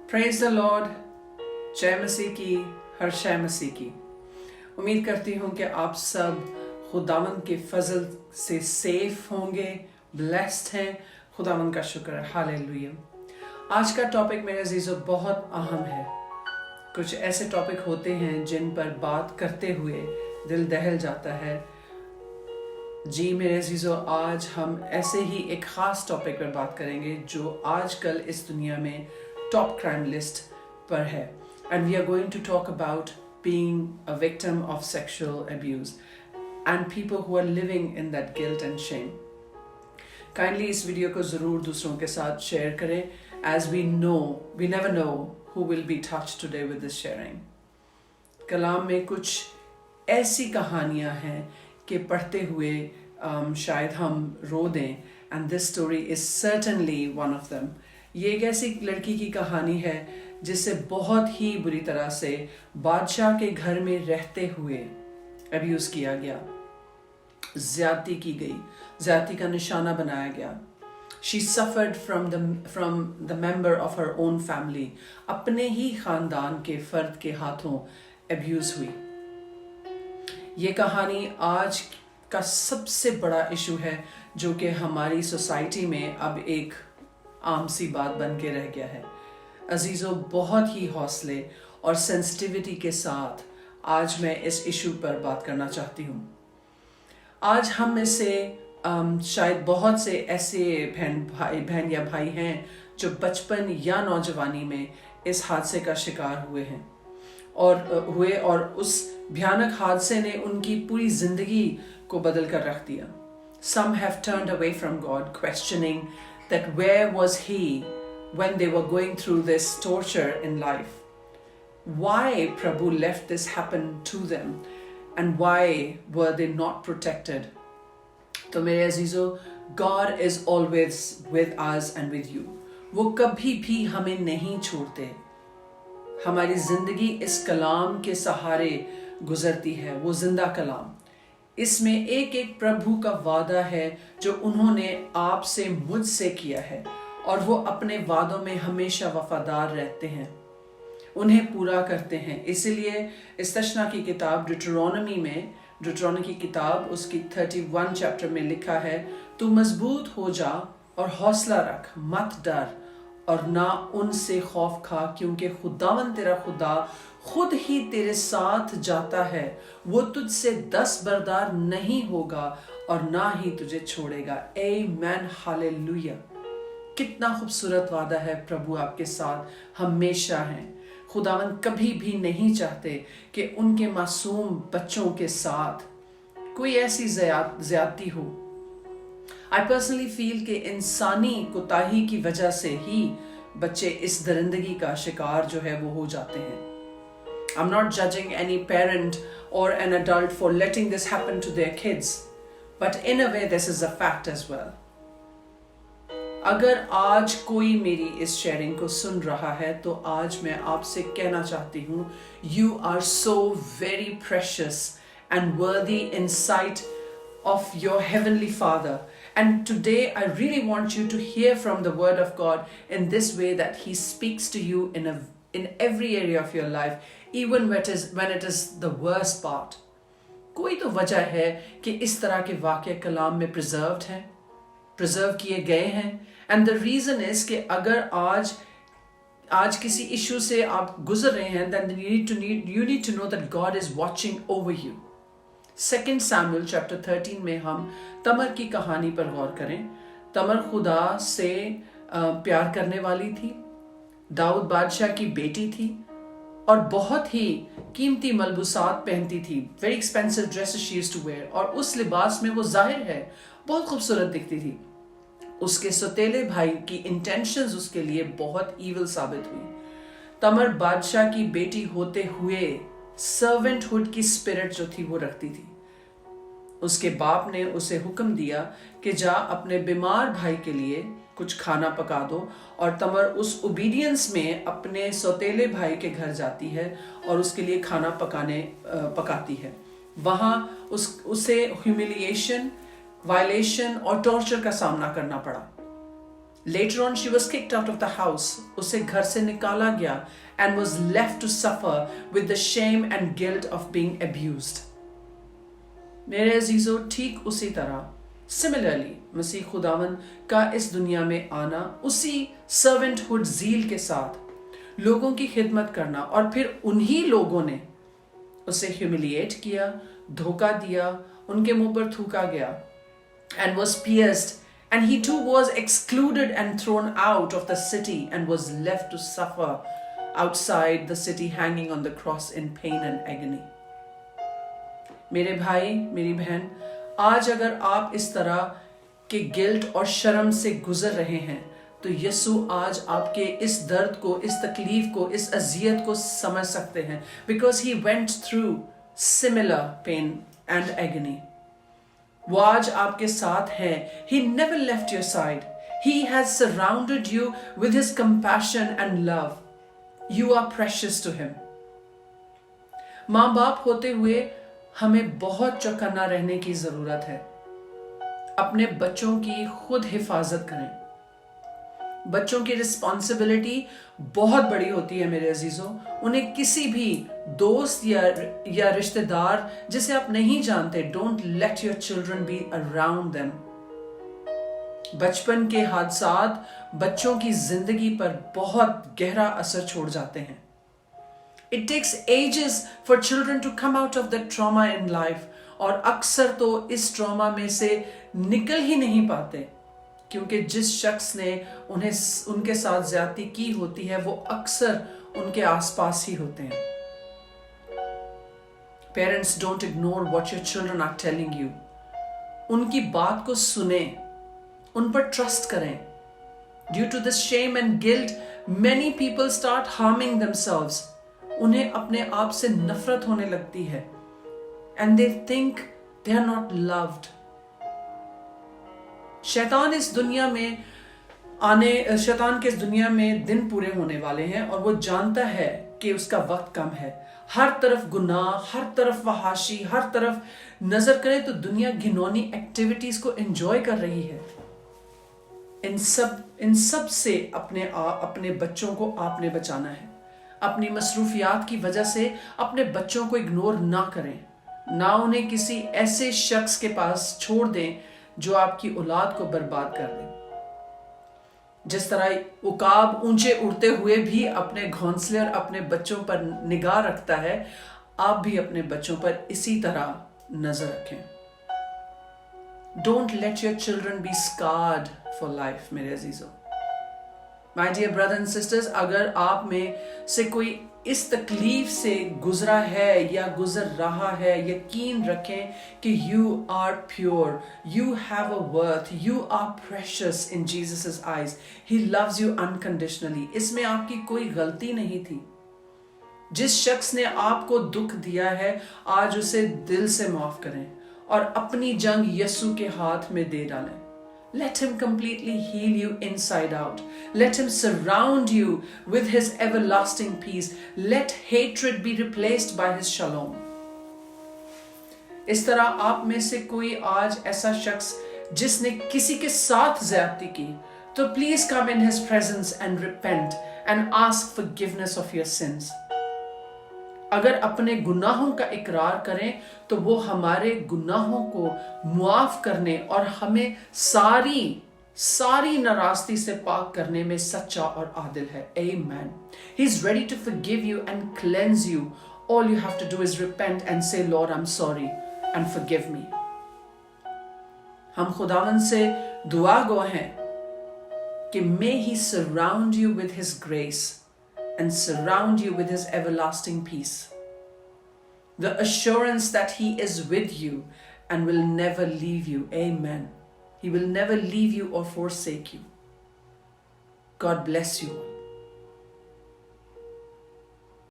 Praise the Lord. जय मसीह की, हर शय मसीह की। उम्मीद करती हूँ कि आप सब खुदावंद के फजल से सेफ होंगे, ब्लेस्ड हैं। खुदावंद का शुक्र है, हालेलुया। आज का टॉपिक मेरे अजीजों बहुत अहम है। कुछ ऐसे टॉपिक होते हैं जिन पर बात करते हुए दिल दहल जाता है। जी मेरे अजीजों, आज हम ऐसे ही एक ख़ास टॉपिक पर बात करेंगे जो आजकल इस दुनिया में टॉप क्राइम लिस्ट पर है। And we are going to talk about being a victim of sexual abuse and people who are living in that guilt and shame. Kindly इस वीडियो को ज़रूर दूसरों के साथ शेयर करें, as we never know who will be touched today with this sharing. कलाम में कुछ ऐसी कहानियाँ हैं कि पढ़ते हुए शायद हम रो दें, and this story is certainly one of them. ये एक ऐसी लड़की की कहानी है जिसे बहुत ही बुरी तरह से बादशाह के घर में रहते हुए अब्यूज़ किया गया, ज़्यादती की गई, ज़्यादती का निशाना बनाया गया। She suffered from the member of her own family. अपने ही खानदान के फर्द के हाथों अब्यूज हुई। ये कहानी आज का सबसे बड़ा इशू है जो कि हमारी सोसाइटी में अब एक आम सी बात बन के रह गया है। अजीजों, बहुत ही हौसले और सेंसिटिविटी के साथ आज मैं इस इशू पर बात करना चाहती हूँ। आज हम में से शायद बहुत से ऐसे बहन या भाई हैं जो बचपन या नौजवानी में इस हादसे का शिकार हुए और उस भयानक हादसे ने उनकी पूरी जिंदगी को बदल कर रख दिया। Some have turned away from God, questioning that where was He when they were going through this torture in life? Why Prabhu left this happen to them, and why were they not protected? तो मेरे अजीजों, God is always with us and with you. वो कभी भी हमें नहीं छोड़ते। हमारी जिंदगी इस कलाम के सहारे गुजरती है, वो जिंदा कलाम। इसमें एक एक प्रभु का वादा है जो उन्होंने आपसे, मुझसे किया है, और वो अपने वादों में हमेशा वफादार रहते हैं, उन्हें पूरा करते हैं। इसीलिए इस तशना की किताब ड्यूटरोनॉमी की किताब उसकी 31 चैप्टर में लिखा है, तू मजबूत हो जा और हौसला रख, मत डर और ना उनसे खौफ खा, क्योंकि खुदावन तेरा खुदा खुद ही तेरे साथ जाता है। वो तुझसे दस्तबरदार नहीं होगा और ना ही तुझे छोड़ेगा। आमीन, हालेलुया। कितना खूबसूरत वादा है। प्रभु आपके साथ हमेशा हैं। खुदावंद कभी भी नहीं चाहते कि उनके मासूम बच्चों के साथ कोई ऐसी ज्यादती हो। I personally feel कि इंसानी कोताही की वजह से ही बच्चे इस दरिंदगी का शिकार जो है वो हो जाते हैं। I'm not judging any parent or an adult for letting this happen to their kids, but in a way this is a fact as well. अगर आज कोई मेरी इस शेयरिंग को सुन रहा है तो आज मैं आपसे कहना चाहती हूँ, you are so very precious and worthy in sight of your heavenly Father. And today I really want you to hear from the word of God in this way, that He speaks to you in every area of your life, even when it is the worst part. कोई तो वजह है कि इस तरह के वाक़े कलाम में प्रिजर्व किए गए हैं। And the reason is कि अगर आज किसी इशू से आप गुजर रहे हैं, then you need to know that God is watching over you. 2 Samuel chapter 13 में हम तमर की कहानी पर गौर करें। तमर खुदा से प्यार करने वाली थी, दाऊद बादशाह की बेटी थी और बहुत ही कीमती मलबूसात पहनती थी। Very expensive dresses she used to wear, और उस लिबास में वो जाहिर है बहुत खूबसूरत दिखती थी। उसके सौतेले भाई की इंटेंशंस उसके लिए बहुत ईविल साबित हुई। तमर बादशाह की बेटी होते हुए सर्वेंटहुड की स्पिरिट जो थी वो रखती थी। उसके बाप ने उसे हुक्म दिया कि जा अपने बीमार भाई के लिए कुछ खाना पका दो, और तमर उस ओबीडियंस में अपने सौतेले भाई के घर जाती है और उसके लिए खाना पकाती है। वहां उसे ह्यूमिलिएशन, वायलेशन और टॉर्चर का सामना करना पड़ा। Later on, she was kicked out of the house. उसे घर से निकाला गया and was left to suffer with the shame and guilt of being abused. मेरे अजीजों, ठीक उसी तरह सिमिलरली मसीह खुदावन का इस दुनिया में आना, उसी सर्वेंटहुड ज़ील के साथ लोगों की खिदमत करना, और फिर उन्हीं लोगों ने उसे ह्यूमिलिएट किया, धोखा दिया, उनके मुंह पर थूका गया, and was pierced, and he too was excluded and thrown out of the city and was left to suffer outside the city hanging on the cross in pain and agony. मेरे भाई, मेरी बहन, आज अगर आप इस तरह के गिल्ट और शर्म से गुजर रहे हैं तो यीशु आज आपके इस दर्द को, इस तकलीफ को, इस अजियत को समझ सकते हैं, because he went through similar pain and agony. वो आज आपके साथ हैं. He never left your side. He has surrounded you with his compassion and love. You are precious to him. माँ बाप होते हुए हमें बहुत चौकन्ना रहने की जरूरत है. अपने बच्चों की खुद हिफाजत करें. बच्चों की रिस्पॉन्सिबिलिटी बहुत बड़ी होती है मेरे अजीजों. उन्हें किसी भी दोस्त या रिश्तेदार जिसे आप नहीं जानते, don't let your children be around them. बचपन के हादसात बच्चों की जिंदगी पर बहुत गहरा असर छोड़ जाते हैं. It takes ages for children to come out of the trauma in life, और अक्सर तो इस ट्रॉमा में से निकल ही नहीं पाते, क्योंकि जिस शख्स ने उन्हें उनके साथ ज्यादती की होती है वो अक्सर उनके आसपास ही होते हैं. Parents, don't ignore what your children are telling you. उनकी बात को सुने, उन पर ट्रस्ट करें. Due to this shame and guilt, many people start harming themselves. उन्हें अपने आप से नफरत होने लगती है, and they think they are not loved. शैतान के इस दुनिया में दिन पूरे होने वाले हैं, और वो जानता है कि उसका वक्त कम है. हर तरफ गुनाह, हर तरफ वहाशी, हर तरफ नजर करें तो दुनिया घिनौनी एक्टिविटीज को एंजॉय कर रही है. इन सब से अपने बच्चों को आपने बचाना है. अपनी मसरूफियात की वजह से अपने बच्चों को इग्नोर ना करें, ना उन्हें किसी ऐसे शख्स के पास छोड़ दें जो आपकी औलाद को बर्बाद कर दे. जिस तरह उकाब ऊंचे उड़ते हुए भी अपने घोंसले और अपने बच्चों पर निगाह रखता है, आप भी अपने बच्चों पर इसी तरह नजर रखें. Don't let your children be scarred for life, मेरे अजीजों. My dear brothers and sisters, अगर आप में से कोई इस तकलीफ से गुजरा है या गुजर रहा है, यकीन रखें कि you are pure, you have a worth, you are precious in Jesus' eyes. He loves you unconditionally. इसमें आपकी कोई गलती नहीं थी. जिस शख्स ने आपको दुख दिया है, आज उसे दिल से माफ करें और अपनी जंग यीशु के हाथ में दे डालें. Let him completely heal you inside out. Let him surround you with his everlasting peace. Let hatred be replaced by his shalom. इस तरह आप में से कोई आज ऐसा शख्स जिसने किसी के साथ ज्यादती की, तो please come in his presence and repent and ask forgiveness of your sins. अगर अपने गुनाहों का इकरार करें तो वो हमारे गुनाहों को मुआफ करने और हमें सारी नाराजगी से पाक करने में सच्चा और आदिल है. Amen. He is ready to forgive you and cleanse you. All you have to do is repent and say, Lord, I'm sorry and forgive me. हम खुदावन से दुआ गो हैं कि may he surround you with his grace and surround you with his everlasting peace. The assurance that he is with you and will never leave you. Amen. He will never leave you or forsake you. God bless you.